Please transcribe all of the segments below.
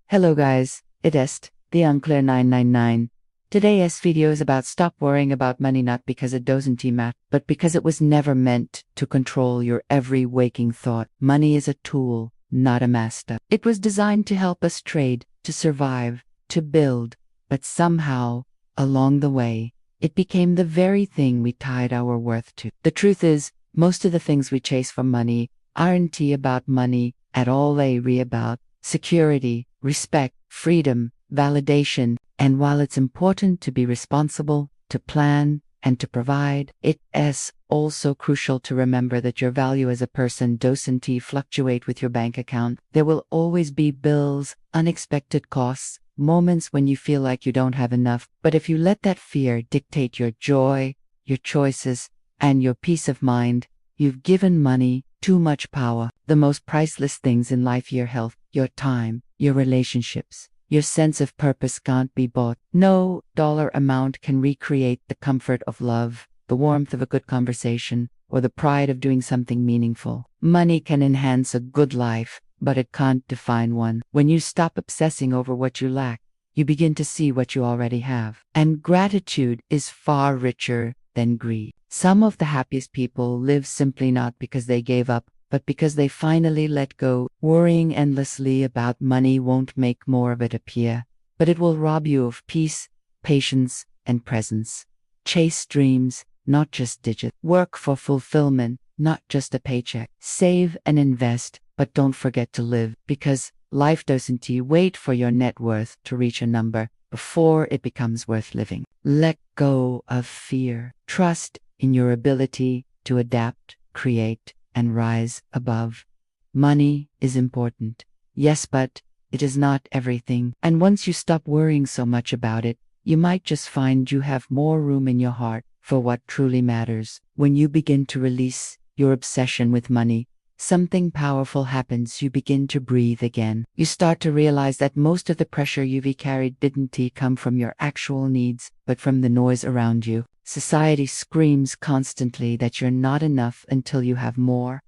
Hello guys, it est, the Unclear 999. Today's video is about stop worrying about money, not because it doesn't matter, but because it was never meant to control your every waking thought. Money is a tool, not a master. It was designed to help us trade, to survive, to build, but somehow, along the way, it became the very thing we tied our worth to. The truth is, most of the things we chase for money aren't about money at all. They're about security, respect, freedom, validation, and while it's important to be responsible, to plan, and to provide, it is also crucial to remember that your value as a person doesn't fluctuate with your bank account. There will always be bills, unexpected costs, moments when you feel like you don't have enough, but if you let that fear dictate your joy, your choices, and your peace of mind, you've given money too much power. The most priceless things in life, your health, your time, your relationships, your sense of purpose, can't be bought. No dollar amount can recreate the comfort of love, the warmth of a good conversation, or the pride of doing something meaningful. Money can enhance a good life, but it can't define one. When you stop obsessing over what you lack, you begin to see what you already have. And gratitude is far richer than greed. Some of the happiest people live simply not because they gave up, but because they finally let go. Worrying endlessly about money won't make more of it appear, but it will rob you of peace, patience, and presence. Chase dreams, not just digits. Work for fulfillment, not just a paycheck. Save and invest, but don't forget to live, because life doesn't wait for your net worth to reach a number before it becomes worth living. Let go of fear. Trust in your ability to adapt, create, and rise above. Money is important, yes, but it is not everything. And once you stop worrying so much about it, you might just find you have more room in your heart for what truly matters. When you begin to release your obsession with money, something powerful happens. You begin to breathe again. You start to realize that most of the pressure you've carried didn't come from your actual needs, but from the noise around you. Society screams constantly that you're not enough until you have more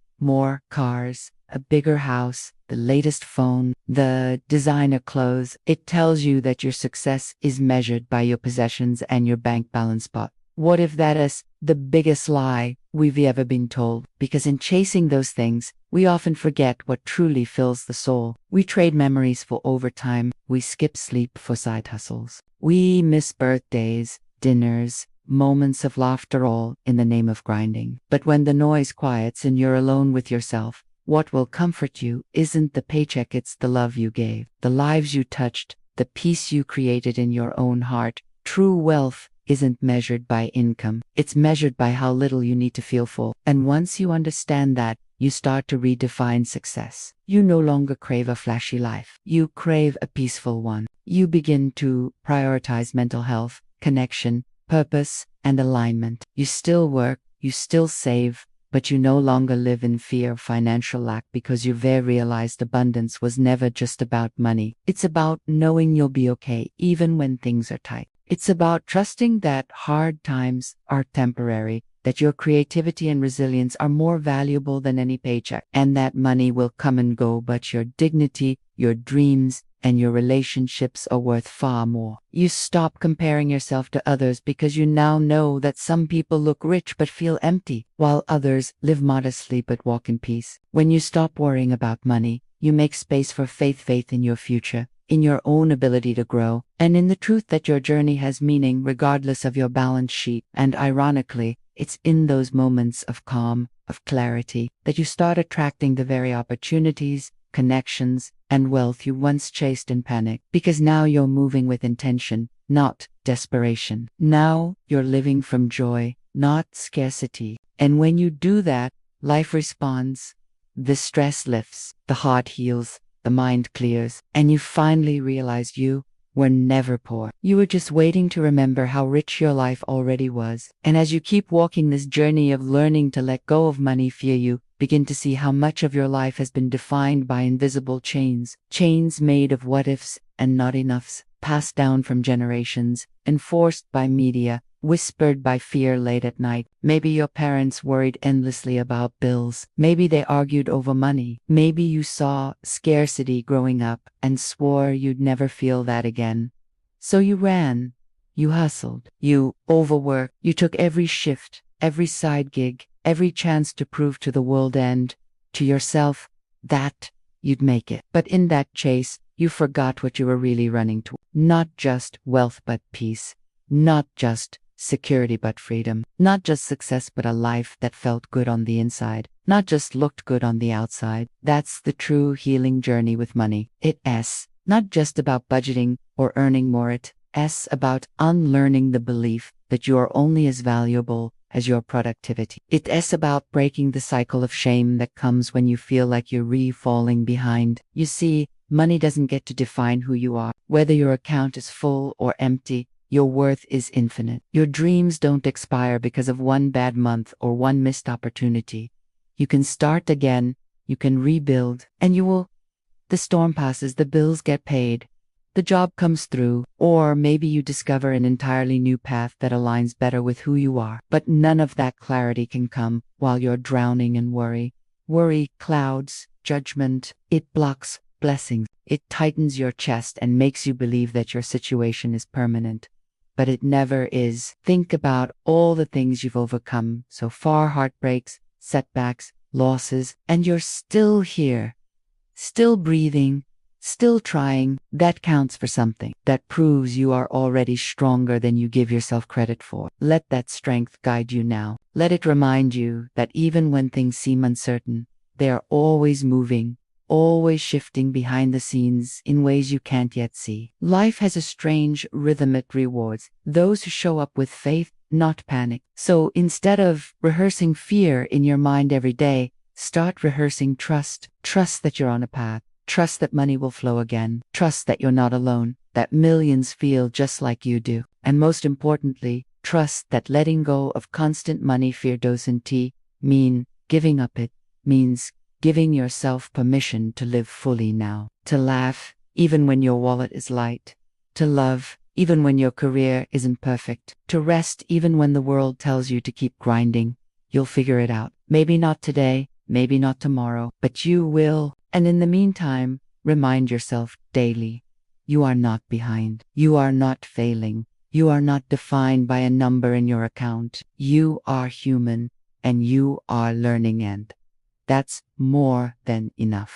cars, a bigger house, the latest phone, the designer clothes. It tells you that your success is measured by your possessions and your bank balance. But what if that is the biggest lie we've ever been told? Because in chasing those things, we often forget what truly fills the soul. We trade memories for overtime. We skip sleep for side hustles. We miss birthdays, dinners, moments of laughter, all in the name of grinding. But when the noise quiets and you're alone with yourself, what will comfort you isn't the paycheck, it's the love you gave, the lives you touched, the peace you created in your own heart. True wealth isn't measured by income, it's measured by how little you need to feel full. And once you understand that, you start to redefine success. You no longer crave a flashy life, you crave a peaceful one. You begin to prioritize mental health, connection, purpose, and alignment. You still work, you still save, but you no longer live in fear of financial lack, because you've realized abundance was never just about money. It's about knowing you'll be okay even when things are tight. It's about trusting that hard times are temporary, that your creativity and resilience are more valuable than any paycheck, and that money will come and go, but your dignity, your dreams, and your relationships are worth far more. You stop comparing yourself to others because you now know that some people look rich but feel empty, while others live modestly but walk in peace. When you stop worrying about money, you make space for faith in your future, in your own ability to grow, and in the truth that your journey has meaning regardless of your balance sheet. And ironically, it's in those moments of calm, of clarity, that you start attracting the very opportunities, connections, and wealth you once chased in panic, because now you're moving with intention, not desperation. Now you're living from joy, not scarcity. And when you do that, life responds. The stress lifts, the heart heals, the mind clears, and you finally realize you were never poor. You were just waiting to remember how rich your life already was. And as you keep walking this journey of learning to let go of money fear, you begin to see how much of your life has been defined by invisible chains made of what ifs and not enoughs, passed down from generations, enforced by media, whispered by fear late at night. Maybe your parents worried endlessly about bills. Maybe they argued over money. Maybe you saw scarcity growing up and swore you'd never feel that again. So you ran. You hustled. You overworked. You took every shift, every side gig, every chance to prove to the world and to yourself that you'd make it. But in that chase, you forgot what you were really running to. Not just wealth but peace. Not just security but freedom. Not just success but a life that felt good on the inside. Not just looked good on the outside. That's the true healing journey with money. It's not just about budgeting or earning more. It's about unlearning the belief that you are only as valuable as your productivity. It's about breaking the cycle of shame that comes when you feel like you're falling behind. You see, money doesn't get to define who you are. Whether your account is full or empty, your worth is infinite. Your dreams don't expire because of one bad month or one missed opportunity. You can start again, you can rebuild, and you will. The storm passes, the bills get paid, the job comes through, or maybe you discover an entirely new path that aligns better with who you are. But none of that clarity can come while you're drowning in worry. Worry clouds judgment. It blocks blessings. It tightens your chest and makes you believe that your situation is permanent. But it never is. Think about all the things you've overcome so far, heartbreaks, setbacks, losses, and you're still here, still breathing, still trying. That counts for something. That proves you are already stronger than you give yourself credit for. Let that strength guide you now. Let it remind you that even when things seem uncertain, they are always moving, always shifting behind the scenes in ways you can't yet see. Life has a strange rhythm it rewards those who show up with faith, not panic. So instead of rehearsing fear in your mind every day, start rehearsing trust. Trust that you're on a path. Trust that money will flow again. Trust that you're not alone, that millions feel just like you do. And most importantly, trust that letting go of constant money fear doesn't mean giving up. It means giving yourself permission to live fully now. To laugh, even when your wallet is light. To love, even when your career isn't perfect. To rest, even when the world tells you to keep grinding. You'll figure it out. Maybe not today, maybe not tomorrow, but you will. And in the meantime, remind yourself daily, you are not behind. You are not failing. You are not defined by a number in your account. You are human, and you are learning, and that's more than enough.